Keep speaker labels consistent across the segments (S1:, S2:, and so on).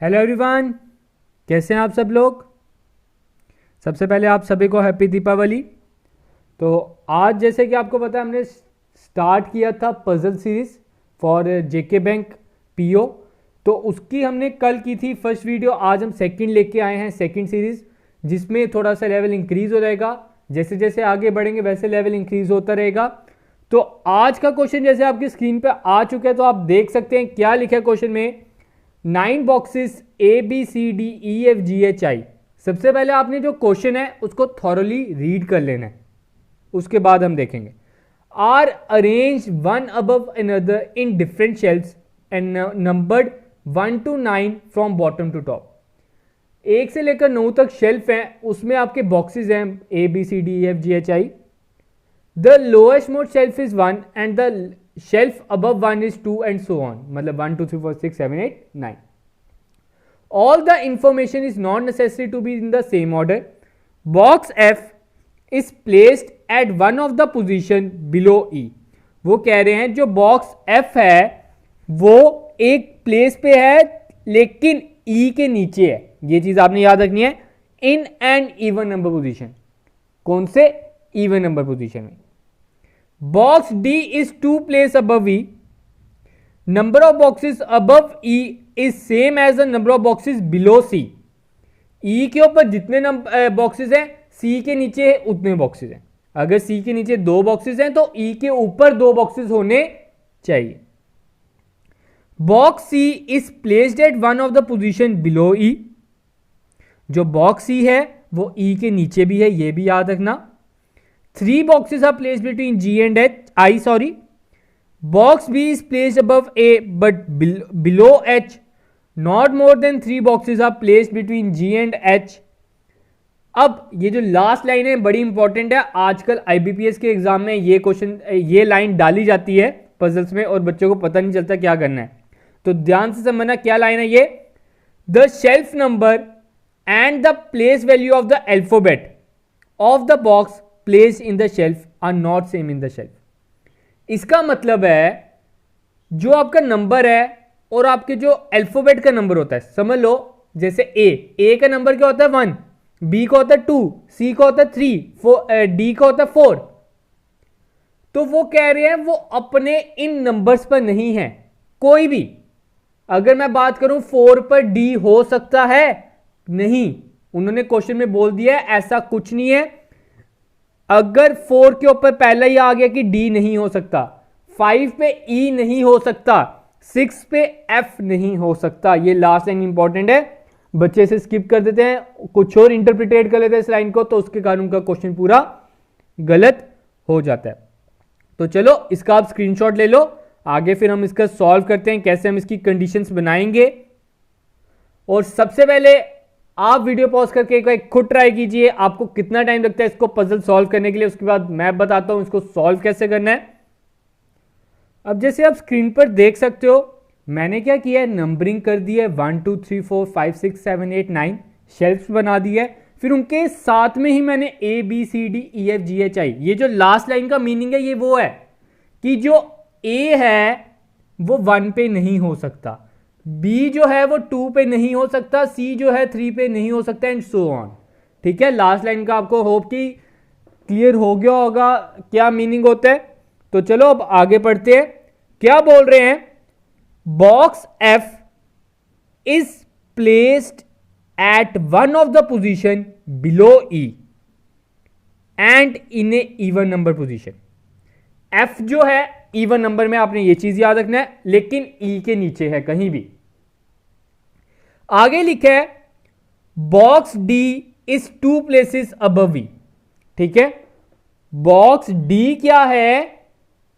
S1: Hello everyone, कैसे हैं आप सब लोग। सबसे पहले आप सभी को हैप्पी दीपावली। तो आज जैसे कि आपको पता है हमने स्टार्ट किया था puzzle series for JK bank PO. तो उसकी हमने कल की थी फर्स्ट वीडियो, आज हम सेकंड लेके आए हैं सेकंड सीरीज, जिसमें थोड़ा सा लेवल इंक्रीज हो जाएगा। जैसे जैसे आगे बढ़ेंगे वैसे लेवल इंक्रीज होता रहेगा। तो आज का क्वेश्चन जैसे आपकी स्क्रीन पे आ चुका है, तो आप देख सकते हैं क्या लिखा है क्वेश्चन में। 9 boxes A B C D E F G H I. सबसे पहले आपने जो क्वेश्चन है उसको थॉरली रीड कर लेना है, उसके बाद हम देखेंगे। Are arrange one above another in different shelves and numbered 1 to 9 from bottom to top. 1 से लेकर 9 तक शेल्फ हैं, उसमें आपके बॉक्सेस हैं A B C D E F G H I. The lowest most shelf is 1 and the shelf above 1 is 2 and so on, मतलब 1 2 3 4 6 7 8 9. All the information is not necessary to be in the same order. Box F is placed at one of the position below E. वो कह रहे हैं जो box F है वो एक place पे है लेकिन E के नीचे है। ये चीज आपने याद रखनी है। In and even number position, कौन से इवन नंबर पोजीशन में। Box D is 2 places above E. Number of boxes above E is same as the number of boxes below C. E के ऊपर जितने बॉक्सेस हैं C के नीचे उतने बॉक्सेस हैं। अगर C के नीचे 2 बॉक्सेस हैं तो E के ऊपर 2 बॉक्सेस होने चाहिए। Box C is placed at one of the position below E. जो बॉक्स C है वो E के नीचे भी है, ये भी याद रखना। 3 boxes are placed between G and I. Box B is placed above A but below H. Not more than 3 boxes are placed between G and H. अब ये जो लास्ट लाइन है बड़ी इंपॉर्टेंट है। आजकल IBPS के एग्जाम में ये क्वेश्चन, ये लाइन डाली जाती है पजल्स में और बच्चों को पता नहीं चलता क्या करना है। तो ध्यान से समझना क्या लाइन है ये। The shelf number and the place value of the alphabet of the box place in the shelf are not same in the shelf. इसका मतलब है जो आपका नंबर है और आपके जो अल्फाबेट का नंबर होता है, समझ लो जैसे ए का नंबर क्या होता है 1, बी का होता है 2, सी का होता है 3, डी का होता है 4। तो वो कह रहे हैं वो अपने इन नंबर्स पर नहीं है कोई भी। अगर मैं बात करूं 4 पर डी हो सकता है, नहीं, उन्होंने क्वेश्चन में बोल दिया है ऐसा कुछ नहीं है। अगर 4 के ऊपर पहला ही आ गया कि D नहीं हो सकता, 5 पे E नहीं हो सकता, 6 पे F नहीं हो सकता। ये लास्ट लाइन इंपॉर्टेंट है, बच्चे से स्किप कर देते हैं, कुछ और इंटरप्रिटेट कर लेते हैं इस लाइन को, तो उसके कारण उनका क्वेश्चन पूरा गलत हो जाता है। तो चलो इसका आप स्क्रीनशॉट ले लो, आगे फिर हम इसका सॉल्व करते हैं कैसे हम इसकी कंडीशंस बनाएंगे। और सबसे पहले आप वीडियो पॉज करके एक खुद ट्राई कीजिए, आपको कितना टाइम लगता है इसको पजल सॉल्व करने के लिए, उसके बाद मैं बताता हूं इसको सॉल्व कैसे करना है। अब जैसे आप स्क्रीन पर देख सकते हो मैंने क्या किया है, नंबरिंग कर दी है 1 2 3 4 5 6 7 8 9 शेल्फ्स बना दी है। फिर उनके साथ में ही मैंने A B C D E F G H I, ये जो लास्ट लाइन का मीनिंग है ये वो है कि जो A है वो 1 पे नहीं हो सकता, B जो है वो 2 पे नहीं हो सकता, C जो है 3 पे नहीं हो सकता एंड सो ऑन। ठीक है, लास्ट लाइन का आपको होप कि क्लियर हो गया होगा क्या मीनिंग होता है। तो चलो अब आगे पढ़ते हैं। क्या बोल रहे हैं, box F is placed at one of the position below E and in A even number position. F जो है इवन नंबर में, आपने ये चीज याद रखना है, लेकिन E के नीचे है कहीं भी। आगे लिखा है box D is 2 places above E। ठीक है, बॉक्स D क्या है,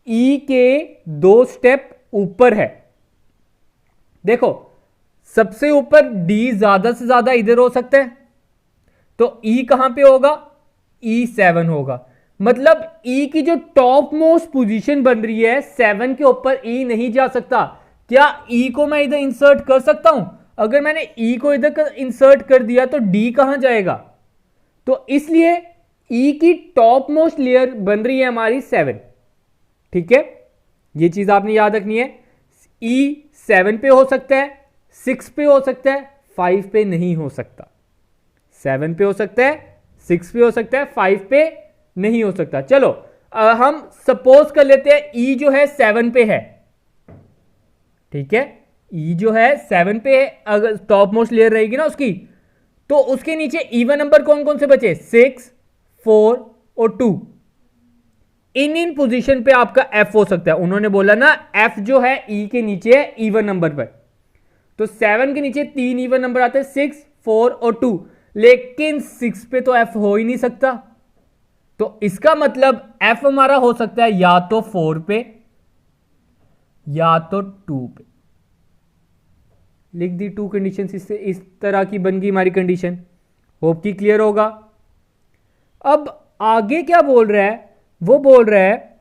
S1: E के 2 स्टेप ऊपर है। देखो सबसे ऊपर D ज्यादा से ज्यादा इधर हो सकता है, तो E कहां पे होगा, E7 होगा। मतलब E की जो टॉप मोस्ट पोजीशन बन रही है 7 के ऊपर E नहीं जा सकता। क्या E को मैं इधर इंसर्ट कर सकता हूं? अगर मैंने E को इधर इंसर्ट कर दिया तो D कहां जाएगा? तो इसलिए E की टॉप मोस्ट लेयर बन रही है हमारी 7। ठीक है, ये चीज आपने याद रखनी है। E 7 पे हो सकता है, 6 पे हो सकता है, 5 पे नहीं हो सकता। 7 पे हो सकता है, 6 पे हो सकता है, 5 पे नहीं हो सकता। चलो हम सपोज कर लेते हैं ई जो है 7 पे है, ठीक है, ई जो है 7 पे है, अगर टॉप मोस्ट लेयर रहेगी ना उसकी, तो उसके नीचे इवन नंबर कौन कौन से बचे, 6, 4 और 2। इन पोजीशन पे आपका एफ हो सकता है। उन्होंने बोला ना एफ जो है ई के नीचे है इवन नंबर पर, तो 7 के नीचे 3 इवन नंबर आते हैं, 6, 4 और 2, लेकिन 6 पे तो एफ हो ही नहीं सकता। तो इसका मतलब एफ हमारा हो सकता है या तो 4 पे या तो 2 पे। लिख दी 2 कंडीशन, इससे इस तरह की बन गई हमारी कंडीशन। होप की क्लियर होगा। अब आगे क्या बोल रहा है, वो बोल रहा है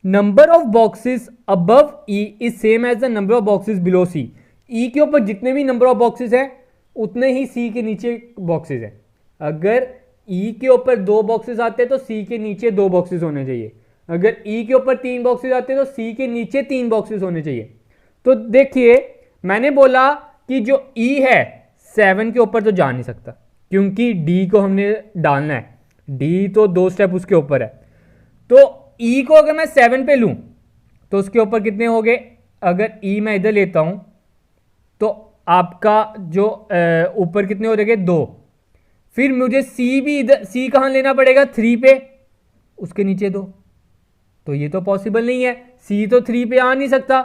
S1: number of boxes above E is same as the number of boxes below C. E के ऊपर जितने भी नंबर ऑफ बॉक्सेस हैं उतने ही सी के नीचे बॉक्सेस हैं। अगर ई के ऊपर 2 बॉक्सेस आते हैं तो सी के नीचे 2 बॉक्सेस होने चाहिए। अगर ई के ऊपर 3 बॉक्सेस आते हैं तो सी के नीचे 3 बॉक्सेस होने चाहिए। तो देखिए मैंने बोला कि जो ई है 7 के ऊपर तो जा नहीं सकता, क्योंकि डी को हमने डालना है, डी तो 2 स्टेप उसके ऊपर है। तो ई को अगर मैं 7 पे लूं तो उसके ऊपर कितने हो गए, अगर ई मैं इधर लेता हूं तो आपका जो ऊपर कितने हो जाएंगे, 2। फिर मुझे सी भी इधर, सी कहां लेना पड़ेगा, 3 पे, उसके नीचे 2। तो ये तो पॉसिबल नहीं है, सी तो 3 पे आ नहीं सकता,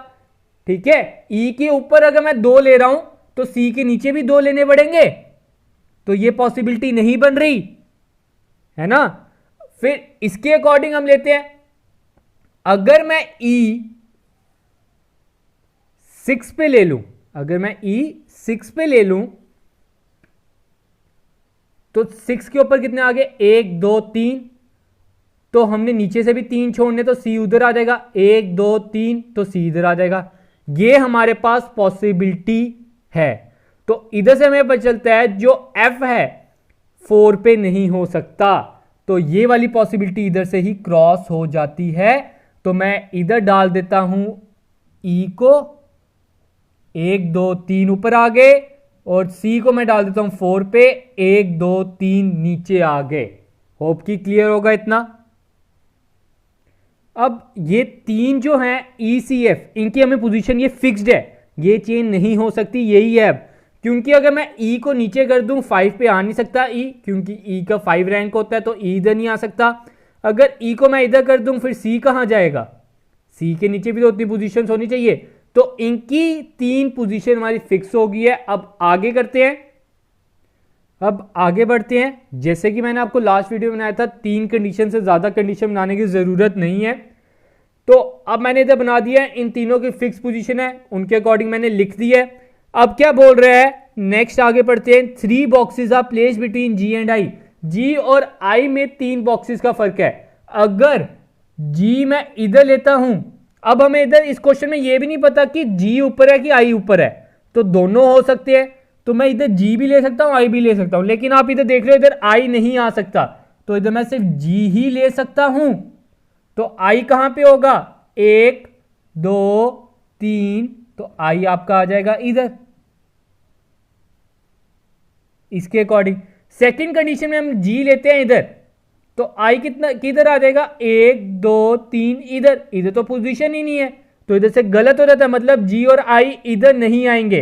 S1: ठीक है। ई के ऊपर अगर मैं 2 ले रहा हूं तो सी के नीचे भी 2 लेने पड़ेंगे, तो ये पॉसिबिलिटी नहीं बन रही है ना। फिर इसके अकॉर्डिंग हम लेते हैं, अगर मैं ई 6 पे ले लूं, अगर मैं ई 6 पे ले लूं तो 6 के ऊपर कितने आ गए, 1, 2, 3, तो हमने नीचे से भी 3 छोड़ने, तो सी उधर आ जाएगा, 1, 2, 3, तो सी इधर आ जाएगा। ये हमारे पास पॉसिबिलिटी है। तो इधर से हमें पता चलता है जो एफ है 4 पे नहीं हो सकता, तो ये वाली पॉसिबिलिटी इधर से ही क्रॉस हो जाती है। तो मैं इधर डाल देता हूं ई को, 1, 2, 3 ऊपर आ गए, और सी को मैं डाल देता हूं 4 पे, 1, 2, 3 नीचे आ गए। होप की क्लियर होगा इतना। अब ये 3 जो हैं ई सी एफ, इनकी हमें पोजीशन ये फिक्स्ड है, ये चेंज नहीं हो सकती, यही है। अब क्योंकि अगर मैं ई को नीचे कर दूं 5 पे आ नहीं सकता ई, क्योंकि ई का 5 रैंक होता है, तो ई इधर नहीं आ सकता। अगर ई को मैं इधर कर दूं फिर सी कहां जाएगा, सी के नीचे भी तो उतनी पोजीशन होनी चाहिए। तो इनकी 3 पोजीशन हमारी फिक्स हो गई है। अब आगे करते हैं, अब आगे बढ़ते हैं। जैसे कि मैंने आपको लास्ट वीडियो में बनाया था, 3 कंडीशन से ज्यादा कंडीशन बनाने की जरूरत नहीं है। तो अब मैंने इधर बना दिया है, इन तीनों की फिक्स पोजीशन है, उनके अकॉर्डिंग मैंने लिख दिया है। अब क्या बोल रहा है, नेक्स्ट आगे पढ़ते हैं। 3 boxes are placed between G and I. G और आई में 3 बॉक्सेस का फर्क है। अगर जी मैं इधर लेता हूं, अब हमें इधर इस क्वेश्चन में यह भी नहीं पता कि जी ऊपर है कि आई ऊपर है, तो दोनों हो सकते हैं। तो मैं इधर जी भी ले सकता हूं, आई भी ले सकता हूं, लेकिन आप इधर देख रहे हो इधर आई नहीं आ सकता, तो इधर मैं सिर्फ जी ही ले सकता हूं। तो आई कहां पे होगा, 1, 2, 3, तो आई आपका आ जाएगा इधर, इसके अकॉर्डिंग। सेकंड कंडीशन में हम जी लेते हैं इधर, तो आई कितना किधर आ जाएगा, 1, 2, 3 इधर, इधर तो पोजीशन ही नहीं है, तो इधर से गलत हो जाता है, मतलब जी और आई इधर नहीं आएंगे।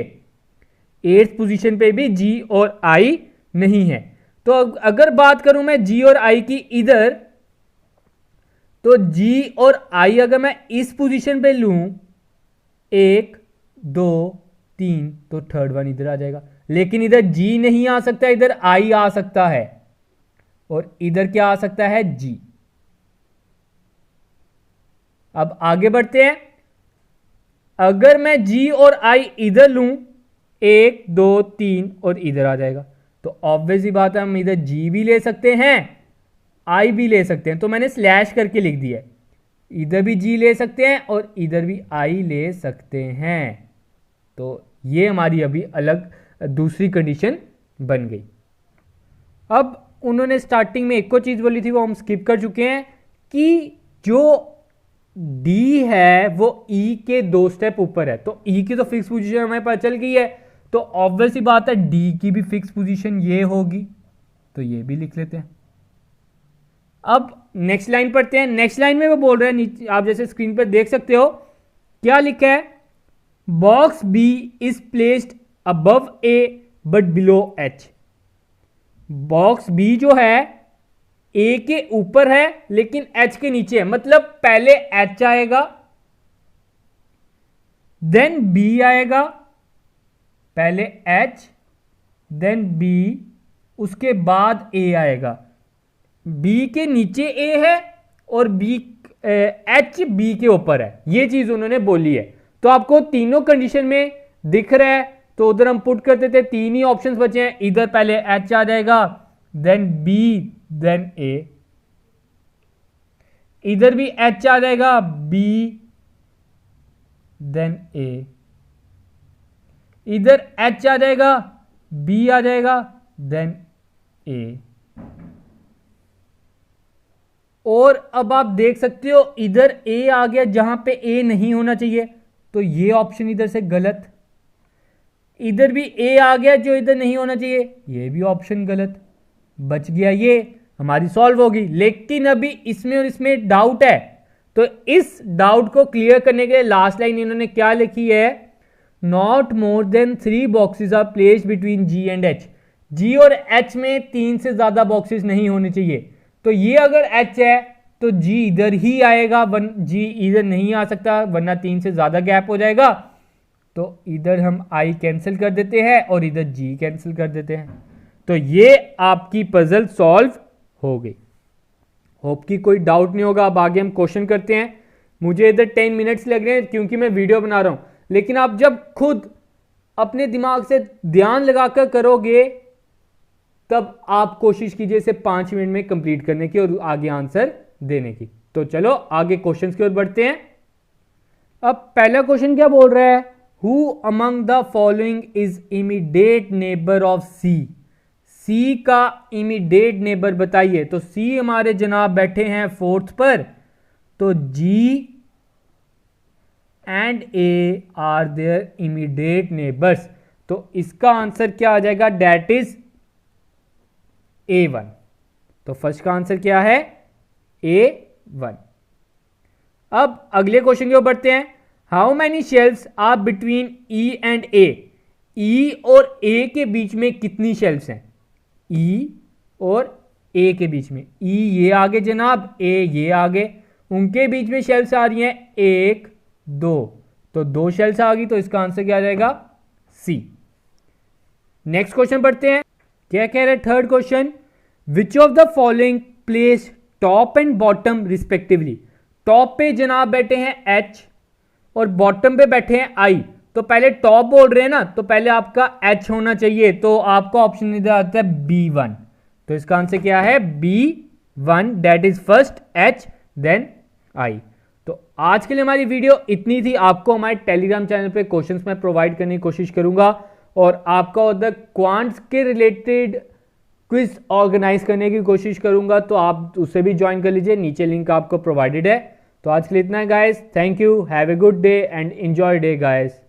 S1: 8th पोजीशन पे भी जी और आई नहीं है। तो अगर बात करूं मैं जी और आई की इधर, तो जी और आई अगर मैं इस पोजीशन पे लूं 1, 2, 3, तो थर्ड वन इधर आ जाएगा। लेकिन इधर जी नहीं आ सकता, इधर आई आ सकता है, और इधर क्या आ सकता है, जी। अब आगे बढ़ते हैं। अगर मैं जी और आई इधर लूं 1, 2, 3 और इधर आ जाएगा, तो ऑब्वियस ही बात है हम इधर जी भी ले सकते हैं, आई भी ले सकते हैं। तो मैंने स्लैश करके लिख दिया है, इधर भी जी ले सकते हैं और इधर भी आई ले सकते हैं। तो ये हमारी अभी अलग दूसरी कंडीशन बन गई। अब उन्होंने स्टार्टिंग में एक और चीज बोली थी, वो हम स्किप कर चुके हैं, कि जो डी है वो ई के 2 स्टेप ऊपर है। तो ई की तो फिक्स पोजीशन हमें पता चल गई है, तो ऑब्वियस ही बात है डी की भी फिक्स पोजीशन ये होगी, तो ये भी लिख लेते हैं। अब नेक्स्ट लाइन पढ़ते हैं। नेक्स्ट लाइन में वो बोल रहे हैं, नीचे आप जैसे स्क्रीन पर देख सकते हो क्या लिखा है, box B is placed above A but below H. Box B जो है ए के ऊपर है लेकिन एच के नीचे है, मतलब पहले एच आएगा, देन बी आएगा, पहले एच देन बी, उसके बाद ए आएगा। बी के नीचे ए है और बी एच बी के ऊपर है, ये चीज उन्होंने बोली है। तो आपको तीनों कंडीशन में दिख रहा है, तो उधर हम पुट करते थे, तीन ही ऑप्शंस बचे हैं, इधर पहले एच आ जाएगा देन बी देन ए, इधर भी एच आ जाएगा बी देन ए, इधर एच आ जाएगा बी आ जाएगा देन ए। और अब आप देख सकते हो इधर ए आ गया जहां पे ए नहीं होना चाहिए, तो ये ऑप्शन इधर से गलत। इधर भी ए आ गया जो इधर नहीं होना चाहिए, ये भी ऑप्शन गलत। बच गया ये, हमारी सॉल्व होगी। लेकिन अभी इसमें और इसमें डाउट है, तो इस डाउट को क्लियर करने के लिए लास्ट लाइन इन्होंने क्या लिखी है, not more than 3 boxes are placed between G and H. G और एच में 3 से ज्यादा बॉक्सेस नहीं होने चाहिए। तो ये अगर एच है तो जी इधर ही आएगा, जी इधर नहीं आ सकता वरना 3 से ज्यादा गैप हो जाएगा। तो इधर हम आई कैंसिल कर देते हैं और इधर जी कैंसिल कर देते हैं। तो ये आपकी पजल सॉल्व हो गई। होप कि कोई डाउट नहीं होगा। अब आगे हम क्वेश्चन करते हैं। मुझे इधर 10 मिनट्स लग रहे हैं क्योंकि मैं वीडियो बना रहा हूं, लेकिन आप जब खुद अपने दिमाग से ध्यान लगाकर करोगे तब आप कोशिश कीजिए इसे 5 मिनट में कंप्लीट करने की और आगे आंसर देने की। तो चलो आगे क्वेश्चंस की ओर बढ़ते हैं। अब पहला क्वेश्चन क्या बोल रहा है, who among the following is immediate neighbour of C. C का इमीडिएट नेबर बताइए। तो सी हमारे जनाब बैठे हैं 4th पर, तो G and A are their immediate neighbours. तो इसका आंसर क्या आ जाएगा, डेट इज A1। तो फर्स्ट का आंसर क्या है, A1। अब अगले क्वेश्चन की ओर बढ़ते हैं। How many shelves are between E and A। E और A के बीच में कितनी शेल्फ्स हैं, E और A के बीच में। E ये आगे जनाब, A ये आगे, उनके बीच में शेल्फ्स आ रही हैं 1 2, तो 2 शेल्फ्स आ गई। तो इसका आंसर क्या आ जाएगा, C। नेक्स्ट क्वेश्चन पढ़ते हैं। क्या कह रहे हैं third question, which of the following place top and bottom respectively. Top पे जनाब बैठे हैं H और बॉटम पे बैठे हैं I। तो पहले टॉप बोल रहे हैं ना, तो पहले आपका H होना चाहिए, तो आपका ऑप्शन इधर आता है B1। तो इसका आंसर क्या है, B1, that is first H then I। तो आज के लिए हमारी वीडियो इतनी थी। आपको हमारे टेलीग्राम चैनल पे क्वेश्चंस मैं प्रोवाइड करने की कोशिश करूंगा और आपका उधर क्वांट्स के रिलेटेड क्विज ऑर्गेनाइज करने की कोशिश करूंगा, तो आप उसे भी ज्वाइन कर लीजिए, नीचे लिंक आपको प्रोवाइडेड है। तो आज के लिए इतना है guys, thank you, have a good day and enjoy day guys.